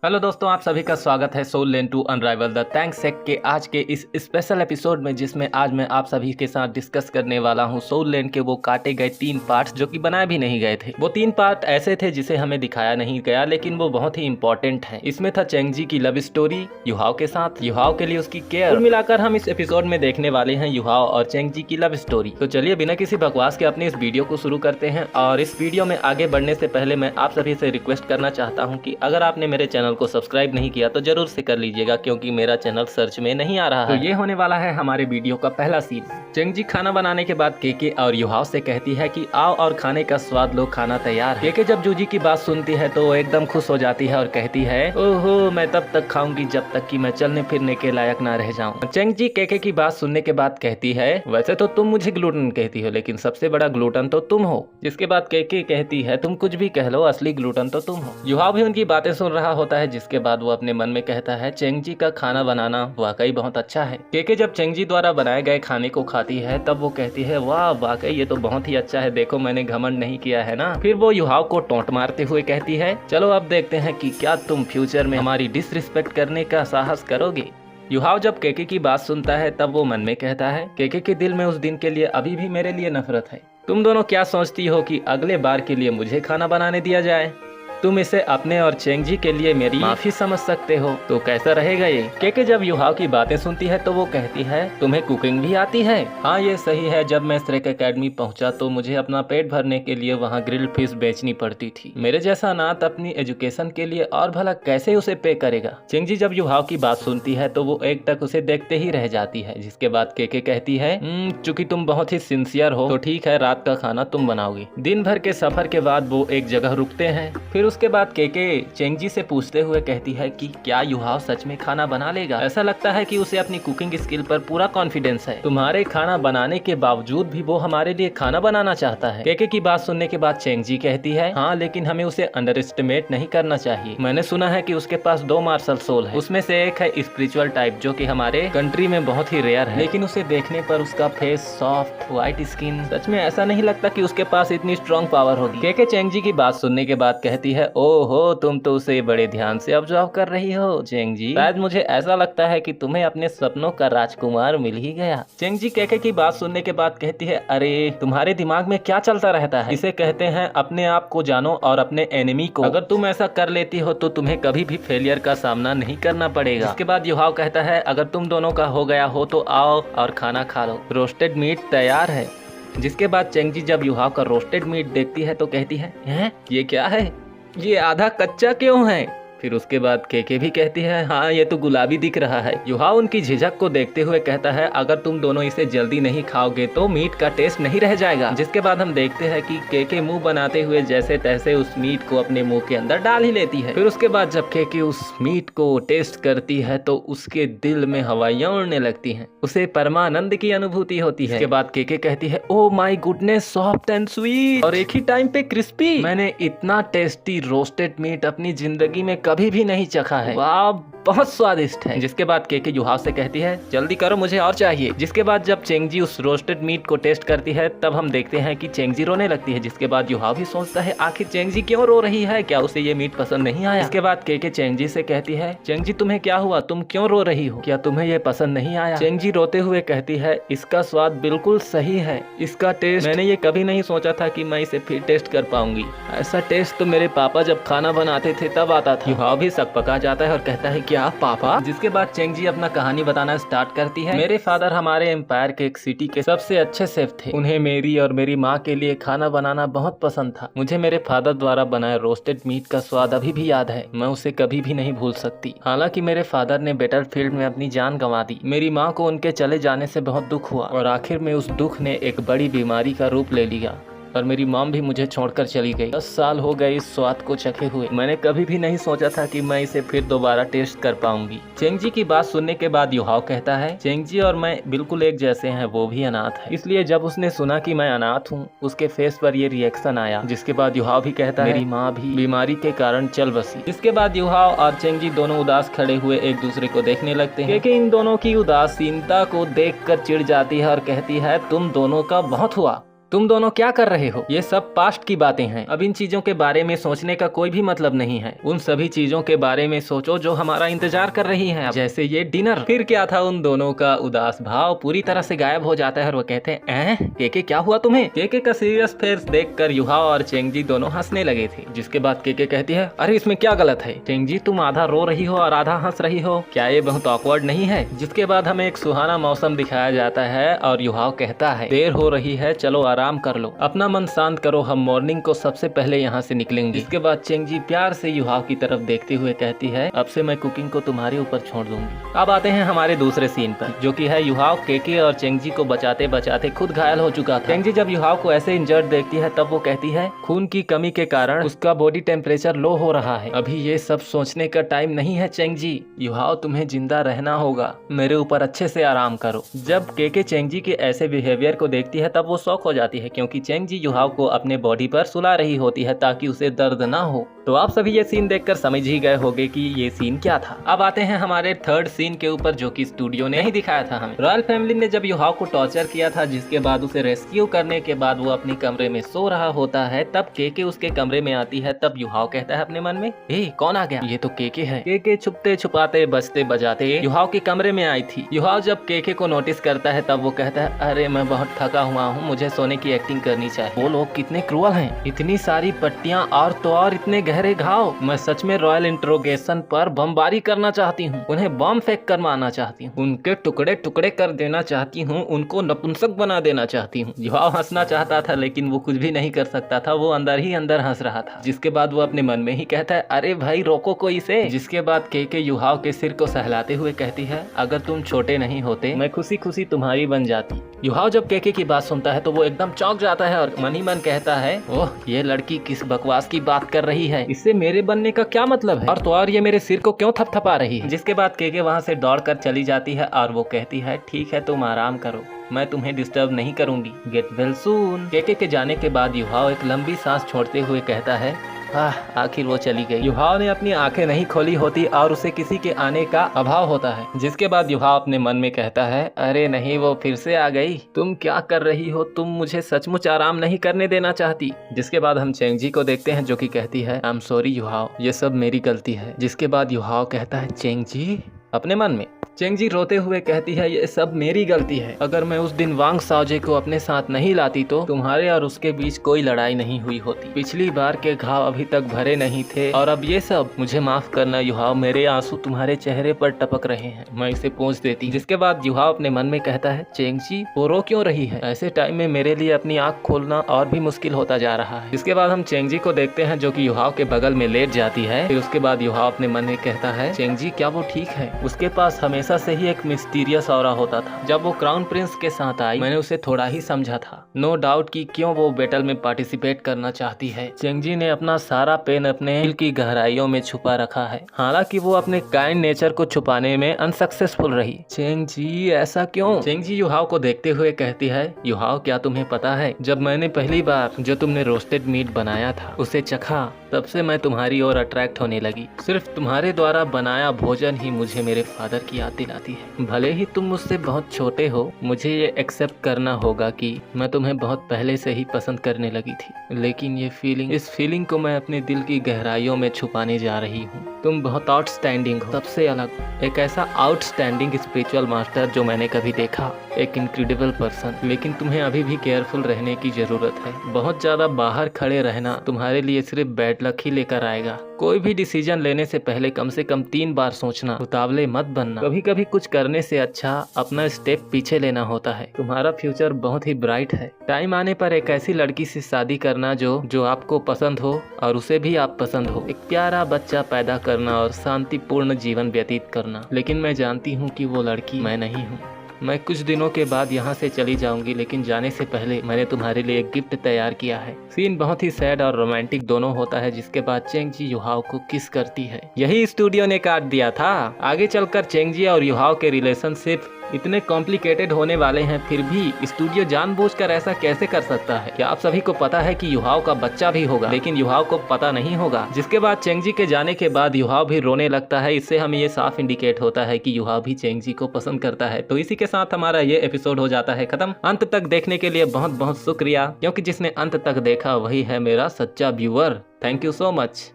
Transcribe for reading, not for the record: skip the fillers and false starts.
Hello दोस्तों, आप सभी का स्वागत है soul lane to unrival the thanks sake के आज के इस स्पेशल एपिसोड में, जिसमें आज मैं आप सभी के साथ डिस्कस करने वाला हूं सोल लेन के वो काटे गए 3 पार्ट्स जो कि बनाए भी नहीं गए थे। वो 3 पार्ट ऐसे थे जिसे हमें दिखाया नहीं गया, लेकिन वो बहुत ही इंपॉर्टेंट है। इसमें था चेंगजी की लव स्टोरी युहाओ के साथ, युहाओ के लिए उसकी केयर। कुल मिलाकर हम इस एपिसोड में देखने वाले हैं युहाओ और चेंगजी की लव स्टोरी। तो चलिए बिना किसी बकवास के अपने इस वीडियो को शुरू करते हैं। और इस वीडियो में आगे बढ़ने से पहले मैं आप सभी से रिक्वेस्ट करना चाहता हूँ कि अगर आपने मेरे चैनल को सब्सक्राइब नहीं किया तो जरूर से कर लीजिएगा, क्योंकि मेरा चैनल सर्च में नहीं आ रहा है। तो ये होने वाला है हमारे वीडियो का पहला सीन। चेंगजी खाना बनाने के बाद केके और युहाओ से कहती है कि आओ और खाने का स्वाद लो, खाना तैयार है। केके जब जूजी की बात सुनती है तो वो एकदम खुश हो जाती है और कहती है ओहो, मैं तब तक खाऊंगी जब तक कि मैं चलने फिरने के लायक ना रह जाऊं। चेंगजी केके की बात सुनने के बाद कहती है वैसे तो तुम मुझे ग्लूटन कहती हो, लेकिन सबसे बड़ा ग्लूटन तो तुम हो। जिसके बाद केके कहती है तुम कुछ भी कह लो, असली ग्लूटन तो तुम हो। युहाओ भी उनकी बातें सुन रहा होता है, जिसके बाद वो अपने मन में कहता है चेंगजी का खाना बनाना वाकई बहुत अच्छा है। केके जब चेंगजी द्वारा बनाए गए खाने को खाती है तब वो कहती है वाह, वाकई ये तो बहुत ही अच्छा है, देखो मैंने घमंड नहीं किया है ना। फिर वो युहाओ को टोंट मारते हुए कहती है चलो अब देखते हैं कि क्या तुम फ्यूचर में हमारी डिसरिस्पेक्ट करने का साहस करोगे। युहाओ जब केके की बात सुनता है तब वो मन में कहता है केके के दिल में उस दिन के लिए अभी भी मेरे लिए नफरत है। तुम दोनों क्या सोचती हो कि अगले बार के लिए मुझे खाना बनाने दिया जाए? तुम इसे अपने और चेंगजी के लिए मेरी माफी समझ सकते हो, तो कैसा रहेगा ये? केके जब युहाओ की बातें सुनती है तो वो कहती है तुम्हें कुकिंग भी आती है? हाँ ये सही है, जब मैं श्रेक एकेडमी पहुंचा तो मुझे अपना पेट भरने के लिए वहाँ ग्रिल्ड फिश बेचनी पड़ती थी। मेरे जैसा अनाथ अपनी एजुकेशन के लिए और भला कैसे उसे पे करेगा? चेंगजी जब युहाओ की बात सुनती है तो वो एक टक उसे देखते ही रह जाती है। जिसके बाद केके कहती है चूंकि तुम बहुत ही सिंसियर हो तो ठीक है, रात का खाना तुम बनाओगी। दिन भर के सफर के बाद वो एक जगह रुकते हैं। फिर उसके बाद केके चेंगजी से पूछते हुए कहती है कि क्या युहाओ सच में खाना बना लेगा? ऐसा लगता है कि उसे अपनी कुकिंग स्किल पर पूरा कॉन्फिडेंस है। तुम्हारे खाना बनाने के बावजूद भी वो हमारे लिए खाना बनाना चाहता है। केके की बात सुनने के बाद चेंगजी कहती है हाँ, लेकिन हमें उसे अंडर एस्टिमेट नहीं करना चाहिए। मैंने सुना है कि उसके पास 2 मार्शल सोल है, उसमें से एक है स्पिरिचुअल टाइप जो कि हमारे कंट्री में बहुत ही रेयर है, लेकिन उसे देखने पर उसका फेस सॉफ्ट व्हाइट स्किन, सच में ऐसा नहीं लगता कि उसके पास इतनी स्ट्रॉन्ग पावर होगी। केके चेंगजी की बात सुनने के बाद कहती है ओहो, तुम तो उसे बड़े ध्यान से ऑब्जर्व कर रही हो चेंगजी। शायद मुझे ऐसा लगता है कि तुम्हें अपने सपनों का राजकुमार मिल ही गया। चेंगजी केके की बात सुनने के बाद कहती है अरे तुम्हारे दिमाग में क्या चलता रहता है? इसे कहते हैं अपने आप को जानो और अपने एनिमी को। अगर तुम ऐसा कर लेती हो तो तुम्हें कभी भी फेलियर का सामना नहीं करना पड़ेगा। इसके बाद युहाओ कहता है अगर तुम दोनों का हो गया हो तो आओ और खाना खा लो, रोस्टेड मीट तैयार है। जिसके बाद चेंगजी जब युहाओ का रोस्टेड मीट देखती है तो कहती है ये क्या है, ये आधा कच्चा क्यों है? फिर उसके बाद केके भी कहती है हाँ ये तो गुलाबी दिख रहा है। युहाओ उनकी झिझक को देखते हुए कहता है अगर तुम दोनों इसे जल्दी नहीं खाओगे तो मीट का टेस्ट नहीं रह जाएगा। जिसके बाद हम देखते हैं कि केके मुंह बनाते हुए जैसे तैसे उस मीट को अपने मुंह के अंदर डाल ही लेती है। फिर उसके बाद जब केके उस मीट को टेस्ट करती है तो उसके दिल में हवाइयां उड़ने लगती हैं, उसे परमानंद की अनुभूति होती है। इसके बाद केके कहती है oh my goodness, soft and sweet और एक ही टाइम पे क्रिस्पी। मैंने इतना टेस्टी रोस्टेड मीट अपनी जिंदगी में कभी भी नहीं चखा है, वाह बहुत स्वादिष्ट है। जिसके बाद केके युहाओ से कहती है जल्दी करो मुझे और चाहिए। जिसके बाद जब चेंगजी उस रोस्टेड मीट को टेस्ट करती है तब हम देखते हैं कि चेंगजी रोने लगती है। जिसके बाद युहाओ भी सोचता है आखिर चेंगजी क्यों रो रही है, क्या उसे ये मीट पसंद नहीं आया? इसके बाद केके चेंगजी से कहती है चेंगजी तुम्हें क्या हुआ, तुम क्यों रो रही हो, क्या तुम्हें ये पसंद नहीं आया? चेंगजी रोते हुए कहती है इसका स्वाद बिल्कुल सही है, इसका टेस्ट मैंने ये कभी नहीं सोचा था कि मैं इसे फिर टेस्ट कर पाऊंगी। ऐसा टेस्ट तो मेरे पापा जब खाना बनाते थे तब आता था। युहाओ भी सकपका जाता है और कहता है क्या पापा? जिसके बाद चेंगजी अपना कहानी बताना स्टार्ट करती है मेरे फादर हमारे एम्पायर के एक सिटी के सबसे अच्छे शेफ थे, उन्हें मेरी और मेरी माँ के लिए खाना बनाना बहुत पसंद था। मुझे मेरे फादर द्वारा बनाए रोस्टेड मीट का स्वाद अभी भी याद है, मैं उसे कभी भी नहीं भूल सकती। हालांकि मेरे फादर ने बैटलफील्ड में अपनी जान गंवा दी, मेरी माँ को उनके चले जाने से बहुत दुख हुआ और आखिर में उस दुख ने एक बड़ी बीमारी का रूप ले लिया और मेरी मॉम भी मुझे छोड़कर चली गई। 10 साल हो गए इस स्वाद को चखे हुए, मैंने कभी भी नहीं सोचा था कि मैं इसे फिर दोबारा टेस्ट कर पाऊंगी। चेंगजी की बात सुनने के बाद युहाओ कहता है चेंगजी और मैं बिल्कुल एक जैसे हैं, वो भी अनाथ है, इसलिए जब उसने सुना कि मैं अनाथ हूँ उसके फेस पर ये रिएक्शन आया। जिसके बाद युहाओ भी कहता है मेरी माँ भी बीमारी के कारण चल बसी। इसके बाद युहाओ और चेंगजी दोनों उदास खड़े हुए एक दूसरे को देखने लगते हैं। केके इन दोनों की उदासीनता को देख कर चिढ़ जाती है और कहती है तुम दोनों का बहुत हुआ, तुम दोनों क्या कर रहे हो? ये सब पास्ट की बातें हैं। अब इन चीजों के बारे में सोचने का कोई भी मतलब नहीं है। उन सभी चीजों के बारे में सोचो जो हमारा इंतजार कर रही हैं, जैसे ये डिनर। फिर क्या था, उन दोनों का उदास भाव पूरी तरह से गायब हो जाता है और वो कहते हैं, केके क्या हुआ तुम्हें? केके का सीरियस फेस देखकर युहाओ और चेंगजी दोनों हंसने लगे थे। जिसके बाद केके कहती है, अरे इसमें क्या गलत है? चेंगजी तुम आधा रो रही हो और आधा हंस रही हो, क्या ये बहुत ऑकवर्ड नहीं है? जिसके बाद हमें एक सुहाना मौसम दिखाया जाता है और युहाओ कहता है, देर हो रही है, चलो आराम कर लो, अपना मन शांत करो, हम मॉर्निंग को सबसे पहले यहाँ से निकलेंगे। इसके बाद चेंगजी प्यार से युहाओ की तरफ देखते हुए कहती है, अब से मैं कुकिंग को तुम्हारे ऊपर छोड़ दूंगी। अब आते हैं हमारे दूसरे सीन पर, जो कि है युहाओ केके और चेंगजी को बचाते बचाते खुद घायल हो चुका था। चेंगजी जब युहाओ को ऐसे इंजर्ड देखती है तब वो कहती है, खून की कमी के कारण उसका बॉडी टेम्परेचर लो हो रहा है। अभी ये सब सोचने का टाइम नहीं है चेंगजी, युहाओ तुम्हें जिंदा रहना होगा, मेरे ऊपर अच्छे से आराम करो। जब केके चेंगजी के ऐसे बिहेवियर को देखती है तब वो शॉक हो जाती है, क्योंकि चेंगजी युहाओ को अपने बॉडी पर सुला रही होती है ताकि उसे दर्द ना हो। तो आप सभी ये सीन देखकर समझ ही गए होंगे कि ये सीन क्या था। अब आते हैं हमारे थर्ड सीन के ऊपर, जो कि स्टूडियो ने ही दिखाया था हमें। रॉयल फैमिली ने जब युहाओ को टॉर्चर किया था, जिसके बाद उसे रेस्क्यू करने के बाद वो अपने कमरे में सो रहा होता है, तब केके उसके कमरे में आती है। तब युहाओ कहता है अपने मन में, ए कौन आ गया? ये तो केके है। केके छुपते छुपाते बजते बजाते युहाओ के कमरे में आई थी। युहाओ जब केके को नोटिस करता है तब वो कहता है, अरे मैं बहुत थका हुआ हूँ, मुझे सोने की एक्टिंग करनी चाहिए। वो लोग कितने क्रूअल हैं, इतनी सारी पट्टियाँ और तो और इतने गहरे घाव। मैं सच में रॉयल इंट्रोगेशन पर बमबारी करना चाहती हूँ, उन्हें बम फेंक कर मारना चाहती हूँ, उनके टुकड़े टुकड़े कर देना चाहती हूँ, उनको नपुंसक बना देना चाहती हूँ। युहाओ हंसना चाहता था लेकिन वो कुछ भी नहीं कर सकता था, वो अंदर ही अंदर हंस रहा था। जिसके बाद वो अपने मन में ही कहता है, अरे भाई रोको कोई से। जिसके बाद केके युहाओ के सिर को सहलाते हुए कहती है, अगर तुम छोटे नहीं होते मैं खुशी खुशी तुम्हारी बन जाती। युहाओ जब केके की बात सुनता है तो वो एकदम चौंक जाता है और मन ही मन कहता है, ओह ये लड़की किस बकवास की बात कर रही है, इससे मेरे बनने का क्या मतलब है, और तो और ये मेरे सिर को क्यों थपथपा रही है। जिसके बाद केके वहाँ से दौड़कर चली जाती है और वो कहती है, ठीक है तुम आराम करो, मैं तुम्हें डिस्टर्ब नहीं करूंगी, गेट वेल सून। केके के जाने के बाद युहाओ एक लंबी सांस छोड़ते हुए कहता है, आखिर वो चली गई। युहाओ ने अपनी आंखें नहीं खोली होती और उसे किसी के आने का अभाव होता है। जिसके बाद युहाओ अपने मन में कहता है, अरे नहीं वो फिर से आ गई, तुम क्या कर रही हो, तुम मुझे सचमुच आराम नहीं करने देना चाहती। जिसके बाद हम चेंगजी को देखते हैं जो कि कहती है, आई एम सॉरी युहाओ, ये सब मेरी गलती है। जिसके बाद युहाओ कहता है, चेंगजी अपने मन में। चेंगजी रोते हुए कहती है, ये सब मेरी गलती है, अगर मैं उस दिन वांग साओजे को अपने साथ नहीं लाती तो तुम्हारे और उसके बीच कोई लड़ाई नहीं हुई होती, पिछली बार के घाव अभी तक भरे नहीं थे और अब ये सब, मुझे माफ करना युहाओ, मेरे आंसू तुम्हारे चेहरे पर टपक रहे हैं, मैं इसे पोंछ देती। जिसके बाद युहाओ अपने मन में कहता है, चेंगजी वो रो क्यों रही है, ऐसे टाइम में मेरे लिए अपनी आँख खोलना और भी मुश्किल होता जा रहा है। जिसके बाद हम चेंगजी को देखते हैं जो कि युहाओ के बगल में लेट जाती है। फिर उसके बाद युहाओ अपने मन में कहता है, चेंगजी क्या वो ठीक है? उसके पास हमेशा से ही एक मिस्टीरियस ऑरा होता था। जब वो क्राउन प्रिंस के साथ आई मैंने उसे थोड़ा ही समझा था, नो डाउट कि क्यों वो बैटल में पार्टिसिपेट करना चाहती है। चेंगजी ने अपना सारा पेन अपने दिल की गहराइयों में छुपा रखा है, हालांकि वो अपने काइंड नेचर को छुपाने में अनसक्सेसफुल रही। चेंगजी ऐसा क्यों? चेंगजी युहाओ को देखते हुए कहती है, युहाओ क्या तुम्हें पता है, जब मैंने पहली बार जो तुमने रोस्टेड मीट बनाया था उसे चखा, तब से मैं तुम्हारी ओर अट्रैक्ट होने लगी। सिर्फ तुम्हारे द्वारा बनाया भोजन ही मुझे मेरे फादर की याद दिलाती है। भले ही तुम मुझसे बहुत छोटे हो, मुझे ये एक्सेप्ट करना होगा कि मैं तुम्हें बहुत पहले से ही पसंद करने लगी थी, लेकिन ये फीलिंग, इस फीलिंग को मैं अपने दिल की गहराइयों में छुपाने जा रही हूँ। तुम बहुत आउटस्टैंडिंग हो, सबसे अलग, एक ऐसा आउटस्टैंडिंग स्पिरिचुअल मास्टर जो मैंने कभी देखा, एक इनक्रेडिबल पर्सन। लेकिन तुम्हें अभी भी केयरफुल रहने की जरूरत है। बहुत ज्यादा बाहर खड़े रहना तुम्हारे लिए सिर्फ बैड लक ही लेकर आएगा। कोई भी डिसीजन लेने से पहले कम से कम 3 बार सोचना, उतावले मत बनना। कभी कभी कुछ करने से अच्छा अपना स्टेप पीछे लेना होता है। तुम्हारा फ्यूचर बहुत ही ब्राइट है। टाइम आने पर एक ऐसी लड़की से शादी करना जो आपको पसंद हो और उसे भी आप पसंद हो, एक प्यारा बच्चा पैदा करना और शांतिपूर्ण जीवन व्यतीत करना। लेकिन मैं जानती हूँ कि वो लड़की मैं नहीं हूँ। मैं कुछ दिनों के बाद यहाँ से चली जाऊंगी, लेकिन जाने से पहले मैंने तुम्हारे लिए एक गिफ्ट तैयार किया है। सीन बहुत ही सैड और रोमांटिक दोनों होता है, जिसके बाद चेंगजी युहाओ को किस करती है। यही स्टूडियो ने काट दिया था। आगे चलकर चेंगजी और युहाओ के रिलेशनशिप इतने कॉम्प्लिकेटेड होने वाले हैं, फिर भी स्टूडियो जानबूझकर ऐसा कैसे कर सकता है? क्या आप सभी को पता है कि युहाओ का बच्चा भी होगा, लेकिन युहाओ को पता नहीं होगा। जिसके बाद चेंगजी के जाने के बाद युहाओ भी रोने लगता है। इससे हमें ये साफ इंडिकेट होता है कि युहाओ भी चेंगजी को पसंद करता है। तो इसी के साथ हमारा ये एपिसोड हो जाता है खत्म। अंत तक देखने के लिए बहुत बहुत शुक्रिया, क्योंकि जिसने अंत तक देखा वही है मेरा सच्चा viewer. Thank you so much.